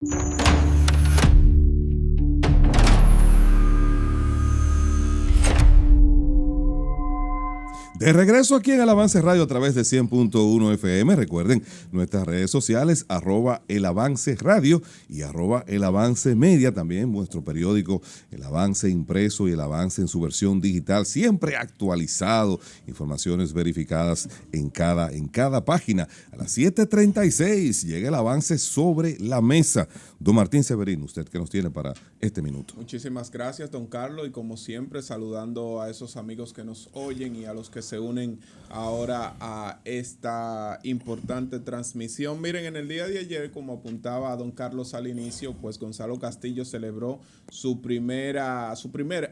De regreso aquí en El Avance Radio a través de 100.1 FM. Recuerden nuestras redes sociales, @El Avance Radio y @El Avance Media. También nuestro periódico El Avance impreso y El Avance en su versión digital, siempre actualizado, informaciones verificadas en cada página. A las 7:36 llega El Avance sobre la mesa. Don Martín Severino, ¿usted qué nos tiene para este minuto? Muchísimas gracias, don Carlos, y como siempre saludando a esos amigos que nos oyen y a los que se unen ahora a esta importante transmisión. Miren, en el día de ayer, como apuntaba don Carlos al inicio, pues Gonzalo Castillo celebró su primer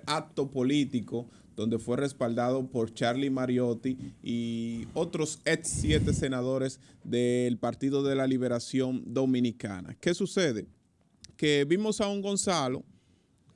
acto político, donde fue respaldado por Charlie Mariotti y otros ex 7 senadores del Partido de la Liberación Dominicana. ¿Qué sucede? Que vimos a un Gonzalo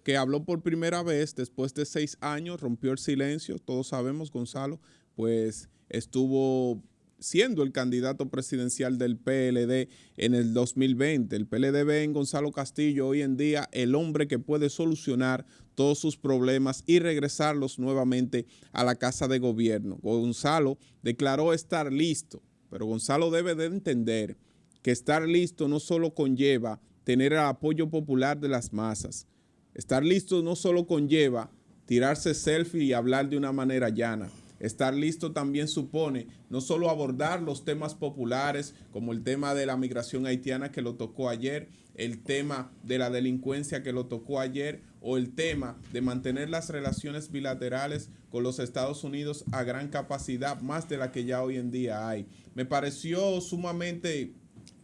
que habló por primera vez después de 6 años, rompió el silencio. Todos sabemos, Gonzalo, pues estuvo siendo el candidato presidencial del PLD en el 2020. El PLD ve en Gonzalo Castillo hoy en día el hombre que puede solucionar todos sus problemas y regresarlos nuevamente a la casa de gobierno. Gonzalo declaró estar listo, pero Gonzalo debe de entender que estar listo no solo conlleva tener el apoyo popular de las masas. Estar listo no solo conlleva tirarse selfie y hablar de una manera llana. Estar listo también supone no solo abordar los temas populares, como el tema de la migración haitiana que lo tocó ayer, el tema de la delincuencia que lo tocó ayer, o el tema de mantener las relaciones bilaterales con los Estados Unidos a gran capacidad, más de la que ya hoy en día hay. Me pareció sumamente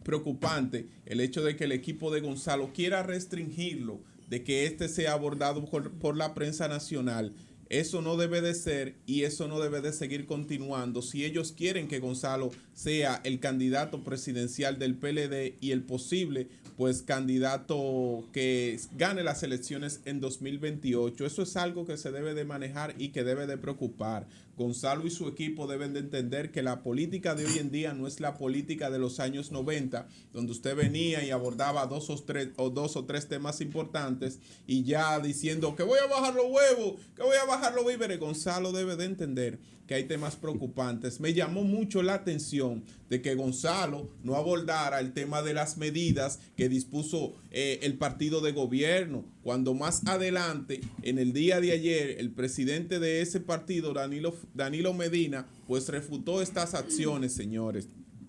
preocupante el hecho de que el equipo de Gonzalo quiera restringirlo, de que este sea abordado por la prensa nacional. Eso no debe de ser y eso no debe de seguir continuando si ellos quieren que Gonzalo sea el candidato presidencial del PLD y el posible pues candidato que gane las elecciones en 2028. Eso es algo que se debe de manejar y que debe de preocupar. Gonzalo y su equipo deben de entender que la política de hoy en día no es la política de los años 90, donde usted venía y abordaba dos o tres temas importantes y ya diciendo que voy a bajar los huevos, que voy a bajar los víveres. Gonzalo debe de entender que hay temas preocupantes. Me llamó mucho la atención de que Gonzalo no abordara el tema de las medidas que dispuso el partido de gobierno, cuando más adelante, en el día de ayer, el presidente de ese partido, Danilo Medina, pues refutó estas acciones, señores.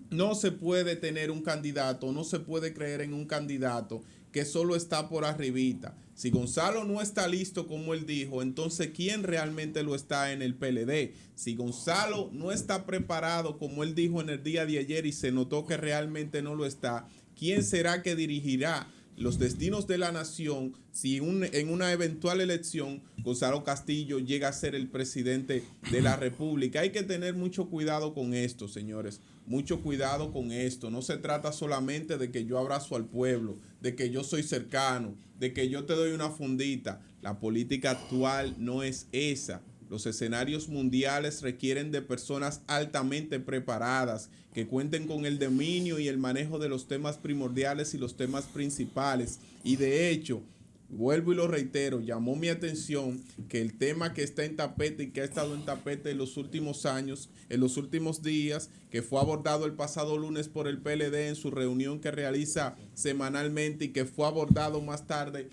No se puede tener un candidato, no se puede creer en un candidato que solo está por arribita. Si Gonzalo no está listo, como él dijo, entonces ¿quién realmente lo está en el PLD? Si Gonzalo no está preparado, como él dijo en el día de ayer, y se notó que realmente no lo está, ¿quién será que dirigirá los destinos de la nación si en una eventual elección Gonzalo Castillo llega a ser el presidente de la República? Hay que tener mucho cuidado con esto, señores. Mucho cuidado con esto. No se trata solamente de que yo abrazo al pueblo, de que yo soy cercano, de que yo te doy una fundita. La política actual no es esa. Los escenarios mundiales requieren de personas altamente preparadas, que cuenten con el dominio y el manejo de los temas primordiales y los temas principales. Y de hecho, vuelvo y lo reitero, llamó mi atención que el tema que está en tapete y que ha estado en tapete en los últimos años, en los últimos días, que fue abordado el pasado lunes por el PLD en su reunión que realiza semanalmente y que fue abordado más tarde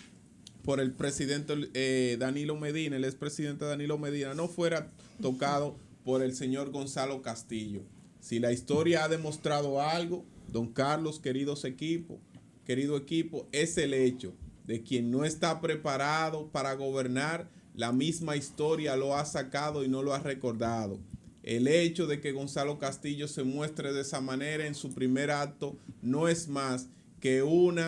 por el presidente Danilo Medina, el expresidente Danilo Medina, no fuera tocado por el señor Gonzalo Castillo. Si la historia ha demostrado algo, don Carlos, querido equipo, es el hecho de quien no está preparado para gobernar, la misma historia lo ha sacado y no lo ha recordado. El hecho de que Gonzalo Castillo se muestre de esa manera en su primer acto no es más que un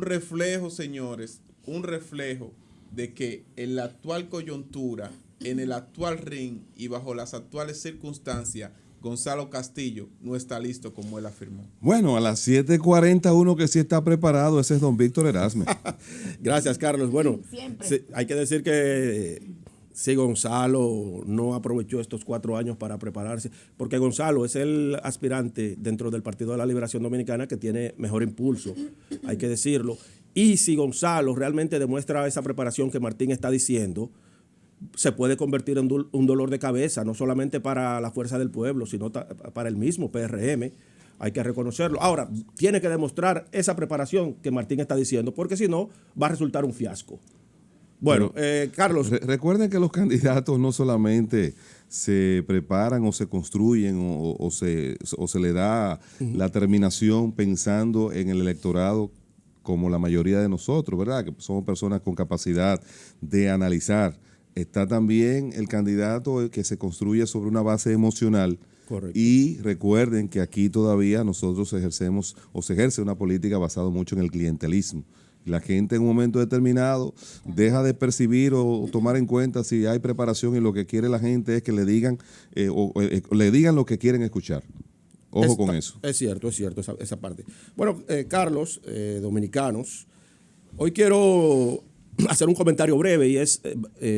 reflejo, señores, un reflejo de que en la actual coyuntura, en el actual ring y bajo las actuales circunstancias, Gonzalo Castillo no está listo como él afirmó. Bueno, a las 7:40 uno que sí está preparado, ese es don Víctor Erasme. Gracias, Carlos. Bueno, sí, hay que decir que si Gonzalo no aprovechó estos 4 años para prepararse, porque Gonzalo es el aspirante dentro del Partido de la Liberación Dominicana que tiene mejor impulso, hay que decirlo. Y si Gonzalo realmente demuestra esa preparación que Martín está diciendo, se puede convertir en un dolor de cabeza, no solamente para la Fuerza del Pueblo, sino para el mismo PRM. Hay que reconocerlo. Ahora, tiene que demostrar esa preparación que Martín está diciendo, porque si no, va a resultar un fiasco. Bueno, Carlos. Recuerden que los candidatos no solamente se preparan o se construyen o se le da la terminación pensando en el electorado como la mayoría de nosotros, ¿verdad? Que somos personas con capacidad de analizar. Está también el candidato que se construye sobre una base emocional. Correcto. Y recuerden que aquí todavía nosotros ejercemos o se ejerce una política basada mucho en el clientelismo. La gente en un momento determinado deja de percibir o tomar en cuenta si hay preparación y lo que quiere la gente es que le digan le digan lo que quieren escuchar. Ojo con eso. Es cierto esa parte. Bueno, Carlos, dominicanos, hoy quiero hacer un comentario breve y es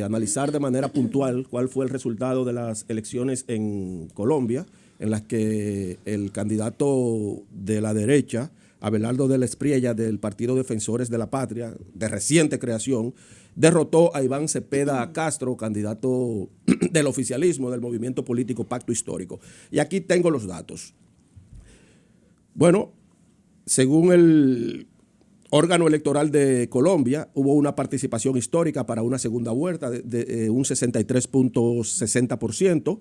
analizar de manera puntual cuál fue el resultado de las elecciones en Colombia, en las que el candidato de la derecha, Abelardo de la Espriella, del Partido Defensores de la Patria, de reciente creación, derrotó a Iván Cepeda Castro, candidato del oficialismo del movimiento político Pacto Histórico. Y aquí tengo los datos. Bueno, según el órgano electoral de Colombia, hubo una participación histórica para una segunda vuelta de un 63.60%,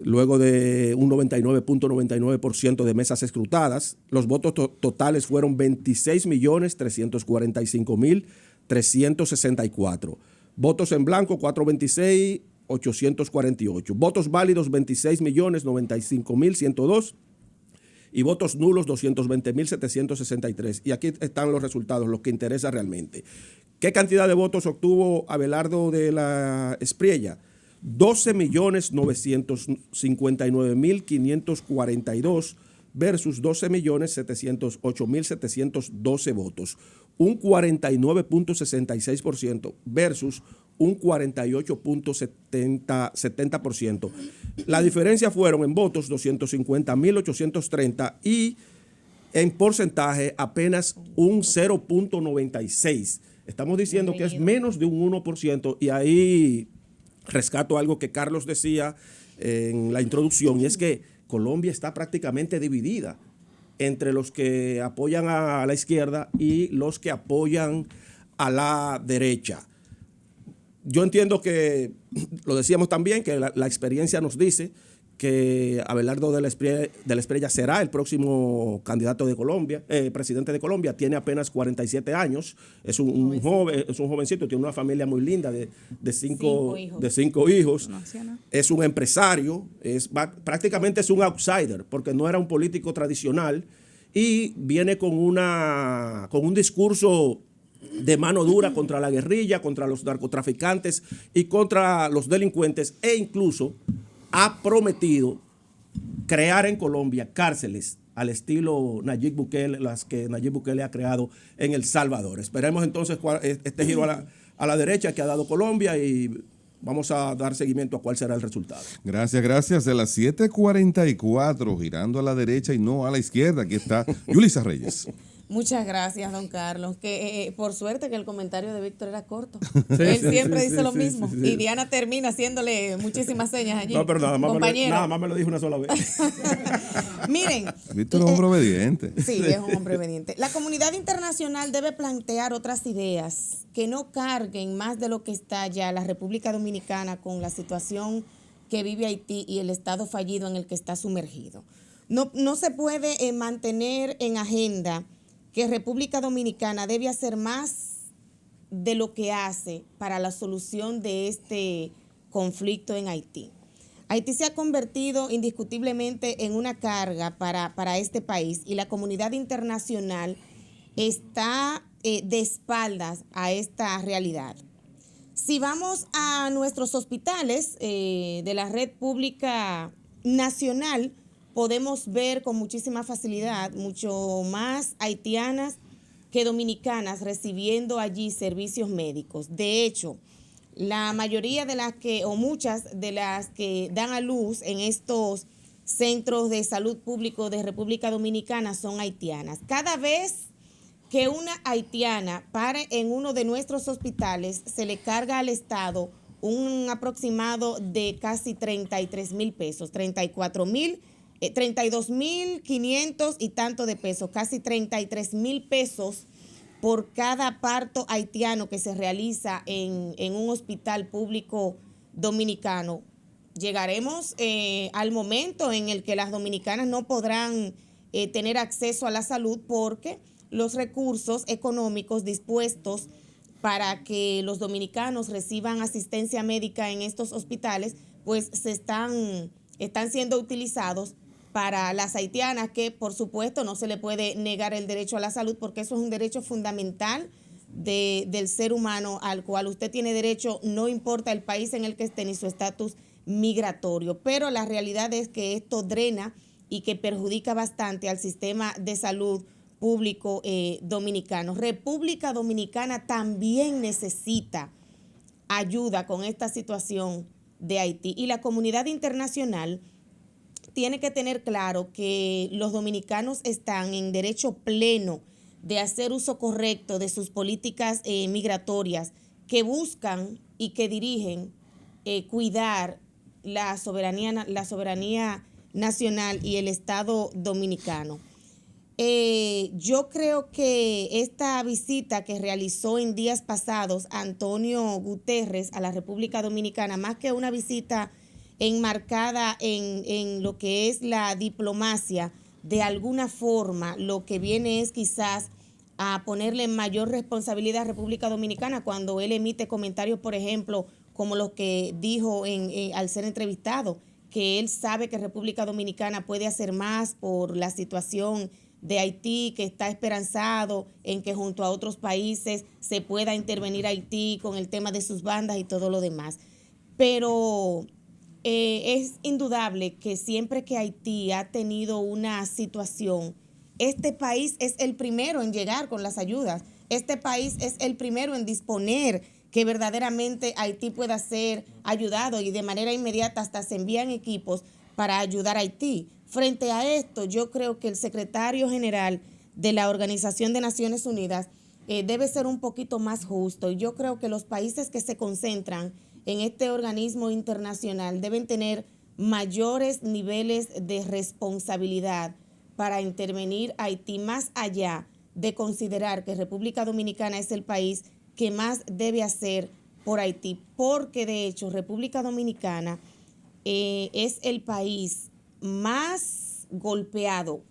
luego de un 99.99% de mesas escrutadas. Los votos totales fueron 26.345.364. Votos en blanco, 426.848. Votos válidos, 26.095.102. Y votos nulos, 220.763. Y aquí están los resultados, los que interesa realmente. ¿Qué cantidad de votos obtuvo Abelardo de la Espriella? 12.959.542 versus 12.708.712 votos. Un 49.66% versus un 48.70%. La diferencia fueron en votos 250.830 y en porcentaje apenas un 0.96. Estamos diciendo que es menos de un 1% y ahí rescato algo que Carlos decía en la introducción y es que Colombia está prácticamente dividida entre los que apoyan a la izquierda y los que apoyan a la derecha. Yo entiendo que, lo decíamos también, que la experiencia nos dice que Abelardo de la Espriella será el próximo candidato de Colombia, presidente de Colombia. Tiene apenas 47 años, es un jovencito, tiene una familia muy linda de cinco hijos. Es un empresario, prácticamente es un outsider, porque no era un político tradicional y viene con un discurso de mano dura contra la guerrilla, contra los narcotraficantes y contra los delincuentes, e incluso ha prometido crear en Colombia cárceles al estilo Nayib Bukele, las que Nayib Bukele ha creado en El Salvador. Esperemos entonces este giro a la derecha que ha dado Colombia y vamos a dar seguimiento a cuál será el resultado. Gracias. De las 7:44, girando a la derecha y no a la izquierda, aquí está Yulisa Reyes. Muchas gracias, don Carlos. Que por suerte que el comentario de Víctor era corto. Él siempre dice lo mismo. Sí. Y Diana termina haciéndole muchísimas señas allí. No, pero nada más me lo dijo una sola vez. Miren. Víctor es un hombre obediente. Sí, es un hombre obediente. La comunidad internacional debe plantear otras ideas que no carguen más de lo que está ya la República Dominicana con la situación que vive Haití y el estado fallido en el que está sumergido. No se puede mantener en agenda que República Dominicana debe hacer más de lo que hace para la solución de este conflicto en Haití. Haití se ha convertido indiscutiblemente en una carga para este país y la comunidad internacional está de espaldas a esta realidad. Si vamos a nuestros hospitales de la red pública nacional, podemos ver con muchísima facilidad mucho más haitianas que dominicanas recibiendo allí servicios médicos. De hecho, La mayoría de las que, o muchas de las que dan a luz en estos centros de salud público de República Dominicana son haitianas. Cada vez que una haitiana pare en uno de nuestros hospitales, se le carga al Estado un aproximado de casi 33,000 pesos, 32,500 y tanto de pesos, casi 33,000 pesos por cada parto haitiano que se realiza en un hospital público dominicano. Llegaremos al momento en el que las dominicanas no podrán tener acceso a la salud porque los recursos económicos dispuestos para que los dominicanos reciban asistencia médica en estos hospitales, pues están siendo utilizados para las haitianas, que por supuesto no se le puede negar el derecho a la salud porque eso es un derecho fundamental del ser humano al cual usted tiene derecho, no importa el país en el que esté ni su estatus migratorio. Pero la realidad es que esto drena y que perjudica bastante al sistema de salud público dominicano. República Dominicana también necesita ayuda con esta situación de Haití y la comunidad internacional tiene que tener claro que los dominicanos están en derecho pleno de hacer uso correcto de sus políticas migratorias que buscan y que dirigen cuidar la soberanía nacional y el Estado dominicano. Yo creo que esta visita que realizó en días pasados Antonio Guterres a la República Dominicana, más que una visita enmarcada en lo que es la diplomacia, de alguna forma lo que viene es quizás a ponerle mayor responsabilidad a República Dominicana cuando él emite comentarios, por ejemplo, como los que dijo al ser entrevistado, que él sabe que República Dominicana puede hacer más por la situación de Haití, que está esperanzado en que junto a otros países se pueda intervenir Haití con el tema de sus bandas y todo lo demás. Pero es indudable que siempre que Haití ha tenido una situación, este país es el primero en llegar con las ayudas. Este país es el primero en disponer que verdaderamente Haití pueda ser ayudado y de manera inmediata hasta se envían equipos para ayudar a Haití. Frente a esto, yo creo que el secretario general de la Organización de Naciones Unidas debe ser un poquito más justo. Y yo creo que los países que se concentran en este organismo internacional deben tener mayores niveles de responsabilidad para intervenir a Haití, más allá de considerar que República Dominicana es el país que más debe hacer por Haití, porque de hecho República Dominicana es el país más golpeado,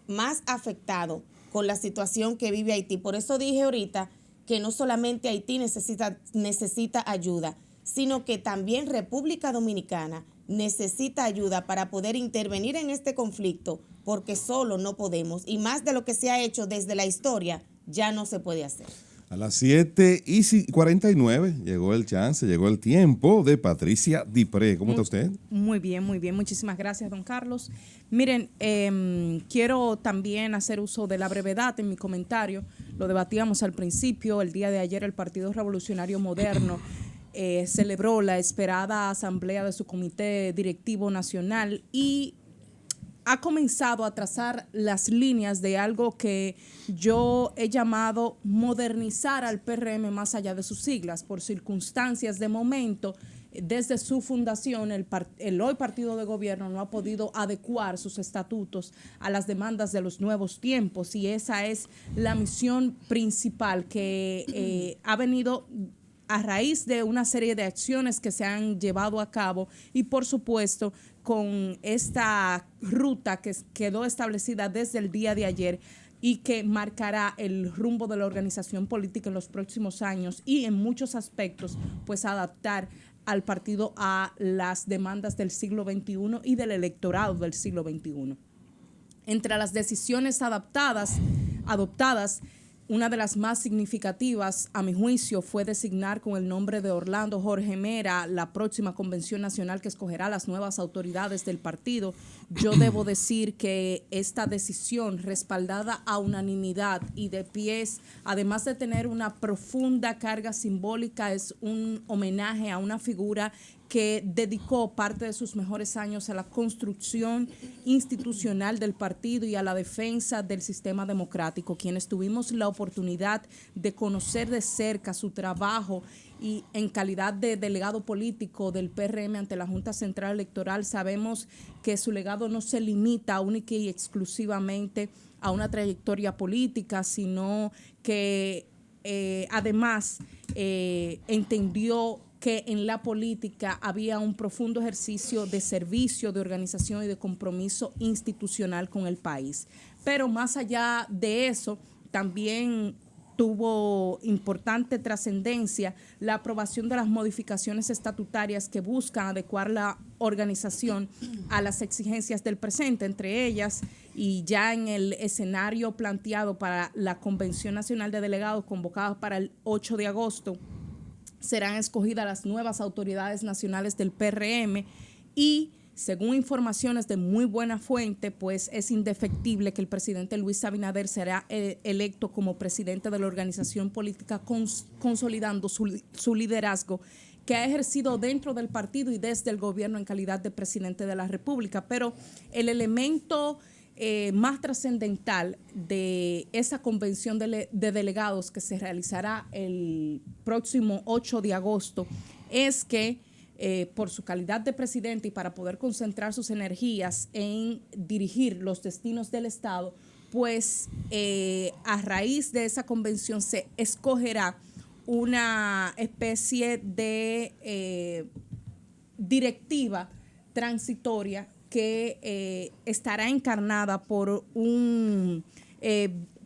más afectado con la situación que vive Haití. Por eso dije ahorita que no solamente Haití necesita ayuda, sino que también República Dominicana necesita ayuda para poder intervenir en este conflicto, porque solo no podemos, y más de lo que se ha hecho desde la historia, ya no se puede hacer. A las 7:49 llegó el chance, llegó el tiempo de Patricia Dipré. ¿Cómo está usted? Muy bien, muy bien. Muchísimas gracias, don Carlos. Miren, quiero también hacer uso de la brevedad en mi comentario. Lo debatíamos al principio. El día de ayer el Partido Revolucionario Moderno celebró la esperada asamblea de su Comité Directivo Nacional y ha comenzado a trazar las líneas de algo que yo he llamado modernizar al PRM más allá de sus siglas. Por circunstancias de momento, desde su fundación, el hoy partido de gobierno no ha podido adecuar sus estatutos a las demandas de los nuevos tiempos, y esa es la misión principal que ha venido a raíz de una serie de acciones que se han llevado a cabo y, por supuesto, con esta ruta que quedó establecida desde el día de ayer y que marcará el rumbo de la organización política en los próximos años y en muchos aspectos, pues adaptar al partido a las demandas del siglo XXI y del electorado del siglo XXI. Entre las decisiones adoptadas, una de las más significativas, a mi juicio, fue designar con el nombre de Orlando Jorge Mera la próxima convención nacional que escogerá las nuevas autoridades del partido. Yo debo decir que esta decisión, respaldada a unanimidad y de pies, además de tener una profunda carga simbólica, es un homenaje a una figura que dedicó parte de sus mejores años a la construcción institucional del partido y a la defensa del sistema democrático. Quienes tuvimos la oportunidad de conocer de cerca su trabajo y en calidad de delegado político del PRM ante la Junta Central Electoral, sabemos que su legado no se limita única y exclusivamente a una trayectoria política, sino que además entendió que en la política había un profundo ejercicio de servicio, de organización y de compromiso institucional con el país. Pero más allá de eso, también tuvo importante trascendencia la aprobación de las modificaciones estatutarias que buscan adecuar la organización a las exigencias del presente, entre ellas, y ya en el escenario planteado para la Convención Nacional de Delegados convocada para el 8 de agosto, serán escogidas las nuevas autoridades nacionales del PRM y, según informaciones de muy buena fuente, pues es indefectible que el presidente Luis Abinader será electo como presidente de la organización política, consolidando su liderazgo que ha ejercido dentro del partido y desde el gobierno en calidad de presidente de la República. Pero el elemento más trascendental de esa convención de delegados que se realizará el próximo 8 de agosto es que por su calidad de presidente y para poder concentrar sus energías en dirigir los destinos del Estado, pues a raíz de esa convención se escogerá una especie de directiva transitoria que estará encarnada por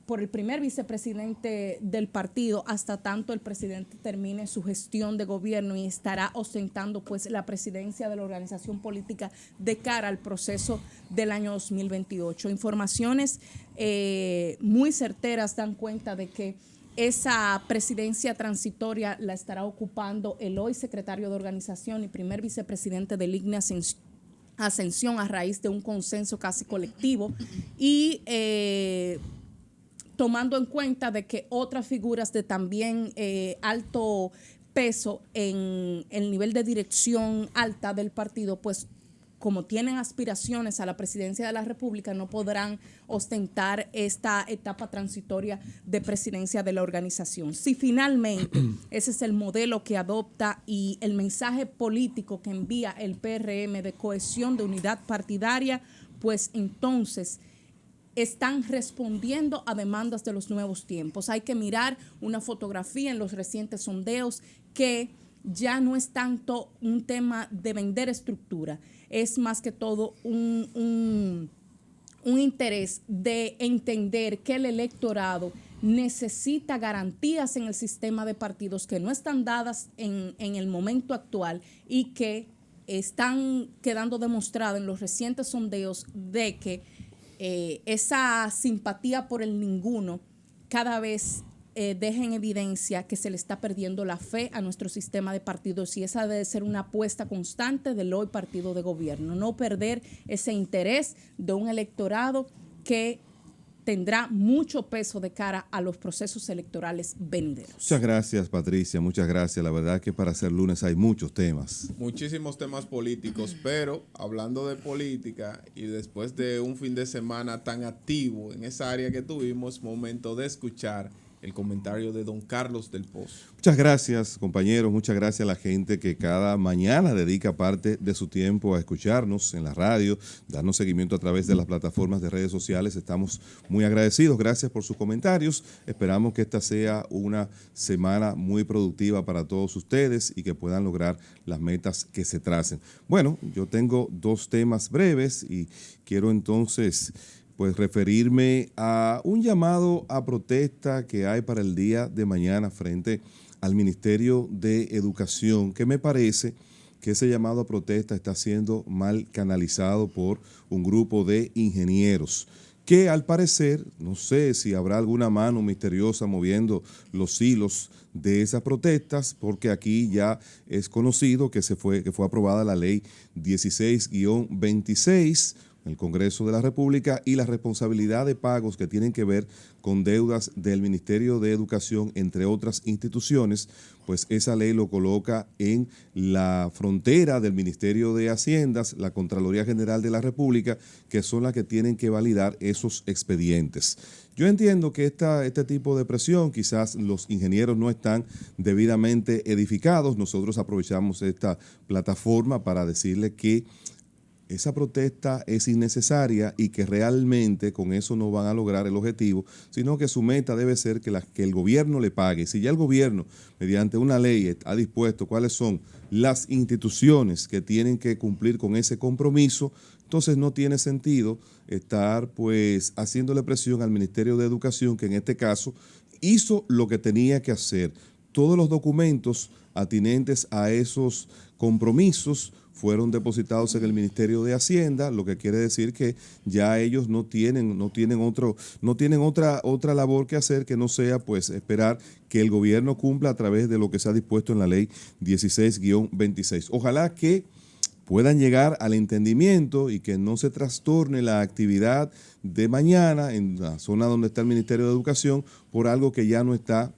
por el primer vicepresidente del partido hasta tanto el presidente termine su gestión de gobierno, y estará ostentando pues la presidencia de la organización política de cara al proceso del año 2028. Informaciones muy certeras dan cuenta de que esa presidencia transitoria la estará ocupando el hoy secretario de organización y primer vicepresidente del IGNE Ascensión, a raíz de un consenso casi colectivo y tomando en cuenta de que otras figuras de también alto peso en el nivel de dirección alta del partido, pues como tienen aspiraciones a la presidencia de la República, no podrán ostentar esta etapa transitoria de presidencia de la organización. Si finalmente ese es el modelo que adopta y el mensaje político que envía el PRM de cohesión, de unidad partidaria, pues entonces están respondiendo a demandas de los nuevos tiempos. Hay que mirar una fotografía en los recientes sondeos que ya no es tanto un tema de vender estructura, es más que todo un interés de entender que el electorado necesita garantías en el sistema de partidos que no están dadas en el momento actual y que están quedando demostradas en los recientes sondeos de que esa simpatía por el ninguno cada vez deja en evidencia que se le está perdiendo la fe a nuestro sistema de partidos, y esa debe ser una apuesta constante del hoy partido de gobierno, no perder ese interés de un electorado que tendrá mucho peso de cara a los procesos electorales venideros. Muchas gracias, Patricia, muchas gracias. La verdad es que para ser lunes hay muchos temas. Muchísimos temas políticos, pero hablando de política y después de un fin de semana tan activo en esa área que tuvimos, momento de escuchar el comentario de don Carlos del Pozo. Muchas gracias, compañeros, muchas gracias a la gente que cada mañana dedica parte de su tiempo a escucharnos en la radio, darnos seguimiento a través de las plataformas de redes sociales. Estamos muy agradecidos, gracias por sus comentarios. Esperamos que esta sea una semana muy productiva para todos ustedes y que puedan lograr las metas que se tracen. Bueno, yo tengo dos temas breves y quiero entonces pues referirme a un llamado a protesta que hay para el día de mañana frente al Ministerio de Educación, que me parece que ese llamado a protesta está siendo mal canalizado por un grupo de ingenieros que al parecer, no sé si habrá alguna mano misteriosa moviendo los hilos de esas protestas, porque aquí ya es conocido que fue aprobada la ley 16-26 en el Congreso de la República, y la responsabilidad de pagos que tienen que ver con deudas del Ministerio de Educación, entre otras instituciones, pues esa ley lo coloca en la frontera del Ministerio de Haciendas, la Contraloría General de la República, que son las que tienen que validar esos expedientes. Yo entiendo que este tipo de presión, quizás los ingenieros no están debidamente edificados. Nosotros aprovechamos esta plataforma para decirle que esa protesta es innecesaria y que realmente con eso no van a lograr el objetivo, sino que su meta debe ser que el gobierno le pague. Si ya el gobierno, mediante una ley, ha dispuesto cuáles son las instituciones que tienen que cumplir con ese compromiso, entonces no tiene sentido estar pues haciéndole presión al Ministerio de Educación, que en este caso hizo lo que tenía que hacer. Todos los documentos atinentes a esos compromisos fueron depositados en el Ministerio de Hacienda, lo que quiere decir que ya ellos no tienen otra labor que hacer que no sea pues esperar que el gobierno cumpla a través de lo que se ha dispuesto en la ley 16-26. Ojalá que puedan llegar al entendimiento y que no se trastorne la actividad de mañana en la zona donde está el Ministerio de Educación por algo que ya no está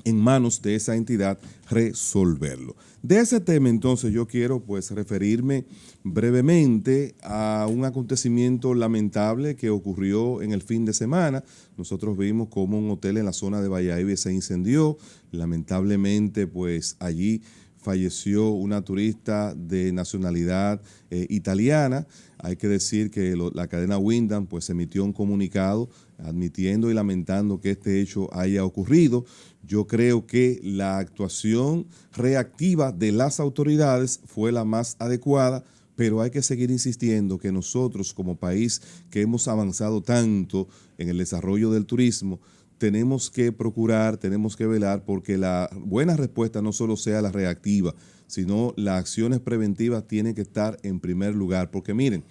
en manos de esa entidad resolverlo. De ese tema entonces yo quiero pues referirme brevemente a un acontecimiento lamentable que ocurrió en el fin de semana. Nosotros vimos cómo un hotel en la zona de Bayahíbe se incendió. Lamentablemente pues allí falleció una turista de nacionalidad italiana. Hay que decir que la cadena Wyndham pues emitió un comunicado admitiendo y lamentando que este hecho haya ocurrido. Yo creo que la actuación reactiva de las autoridades fue la más adecuada, pero hay que seguir insistiendo que nosotros como país que hemos avanzado tanto en el desarrollo del turismo, tenemos que procurar, tenemos que velar porque la buena respuesta no solo sea la reactiva, sino las acciones preventivas tienen que estar en primer lugar. Porque miren,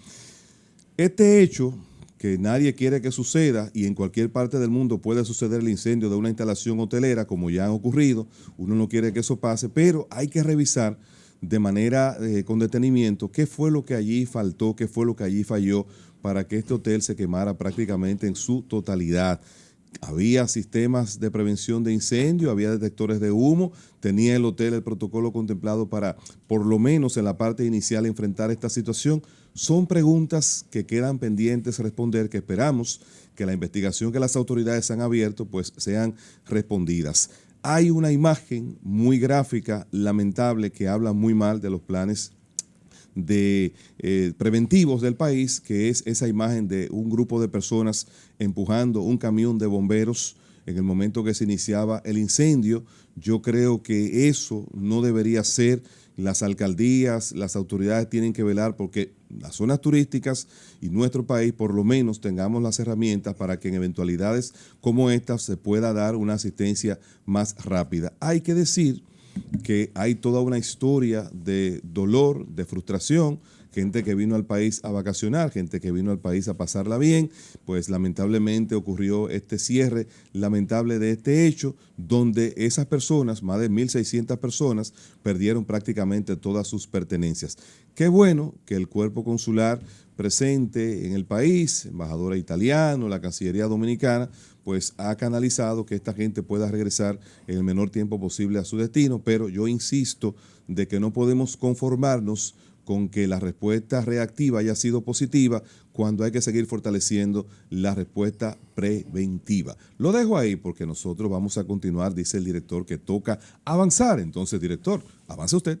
este hecho que nadie quiere que suceda y en cualquier parte del mundo puede suceder el incendio de una instalación hotelera, como ya han ocurrido, uno no quiere que eso pase, pero hay que revisar de manera con detenimiento qué fue lo que allí faltó, qué fue lo que allí falló para que este hotel se quemara prácticamente en su totalidad. Había sistemas de prevención de incendio, había detectores de humo, tenía el hotel el protocolo contemplado para, por lo menos en la parte inicial, enfrentar esta situación. Son preguntas que quedan pendientes responder, que esperamos que la investigación que las autoridades han abierto pues sean respondidas. Hay una imagen muy gráfica, lamentable, que habla muy mal de los planes preventivos del país, que es esa imagen de un grupo de personas empujando un camión de bomberos en el momento que se iniciaba el incendio. Yo creo que eso no debería ser. Las alcaldías, las autoridades tienen que velar porque las zonas turísticas y nuestro país por lo menos tengamos las herramientas para que en eventualidades como estas se pueda dar una asistencia más rápida. Hay que decir que hay toda una historia de dolor, de frustración, gente que vino al país a vacacionar, gente que vino al país a pasarla bien, pues lamentablemente ocurrió este cierre lamentable de este hecho, donde esas personas, más de 1.600 personas, perdieron prácticamente todas sus pertenencias. Qué bueno que el cuerpo consular presente en el país, embajadora italiano, la Cancillería Dominicana, pues ha canalizado que esta gente pueda regresar en el menor tiempo posible a su destino, pero yo insisto de que no podemos conformarnos con que la respuesta reactiva haya sido positiva cuando hay que seguir fortaleciendo la respuesta preventiva. Lo dejo ahí porque nosotros vamos a continuar, dice el director, que toca avanzar. Entonces, director, avance usted.